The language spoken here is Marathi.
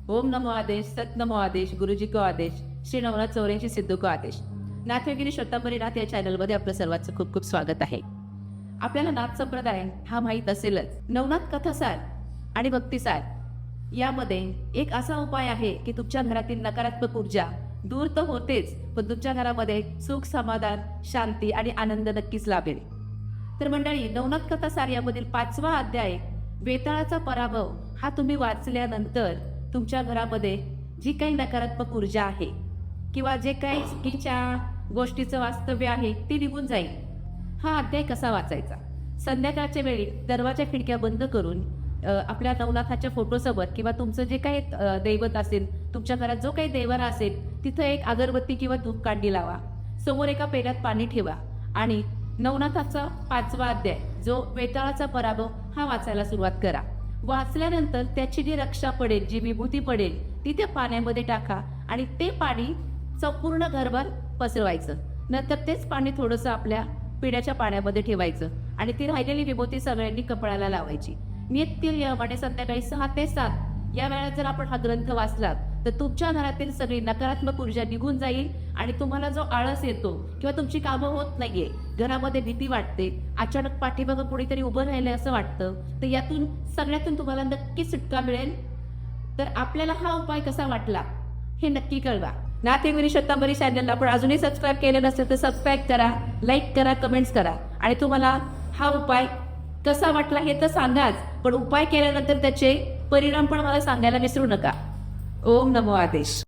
ओम नमो आदेश, सत नमो आदेश, गुरुजी को आदेश, श्री नवनाथ चौऱ्याऐंशी सिद्धू को आदेश. नाथयोगिनी श्वेतांबरीनाथ या चॅनलमध्ये आपलं सर्वांचं खूप खूप स्वागत आहे. आपल्याला नाथ संप्रदाय हा माहीत असेलच. नवनाथ कथासार आणि भक्तिसार यामध्ये एक असा उपाय आहे की तुमच्या घरातील नकारात्मक ऊर्जा दूर तर होतेच, पण तुमच्या घरामध्ये सुख, समाधान, शांती आणि आनंद नक्कीच लाभेल. तर मंडळी, नवनाथ कथासार यामधील 5वा अध्याय वेताळाचा पराभव हा तुम्ही वाचल्यानंतर तुमच्या घरामध्ये जी काही नकारात्मक ऊर्जा आहे किंवा जे काही चुकीच्या गोष्टीचं वास्तव्य आहे ती निघून जाईल. हा अध्याय कसा वाचायचा? संध्याकाळच्या वेळी दरवाजा खिडक्या बंद करून आपल्या नवनाथाच्या फोटोसोबत किंवा तुमचं जे काही दैवत असेल, तुमच्या घरात जो काही देवारा असेल, तिथं एक अगरबत्ती किंवा धूप कांडी लावा. समोर एका पेल्यात पाणी ठेवा आणि नवनाथाचा 5वा अध्याय जो वेताळाचा पराभव हा वाचायला सुरुवात करा. वाचल्यानंतर त्याची जी रक्षा पडेल, जी विभूती पडेल, ती त्या पाण्यामध्ये टाका आणि ते पाणी संपूर्ण घरभर पसरवायचं. नंतर तेच पाणी थोडंसं आपल्या पिण्याच्या पाण्यामध्ये ठेवायचं आणि ती राहिलेली विभूती सगळ्यांनी कपाळाला लावायची. नित्य संध्याकाळी 6 ते 7 या वेळात जर आपण हा ग्रंथ वाचलात तर तुमच्या घरातील सगळी नकारात्मक ऊर्जा निघून जाईल आणि तुम्हाला जो आळस येतो किंवा तुमची कामं होत नाहीये, घरामध्ये भीती वाटते, अचानक पाठीमागं कोणीतरी उभं राहिलंय असं वाटतं, तर यातून सगळ्यातून तुम्हाला नक्की सुटका मिळेल. तर आपल्याला हा उपाय कसा वाटला हे नक्की कळवा. नाथयोगिनी श्वेतांबरी चॅनलला आपण अजूनही सबस्क्राईब केलं नसेल तर सबस्क्राईब करा, लाईक करा, कमेंट्स करा आणि तुम्हाला हा उपाय कसा वाटला हे तर सांगाच, पण उपाय केल्यानंतर त्याचे परिणाम पण मला सांगायला विसरू नका. ओम नमो आदेश.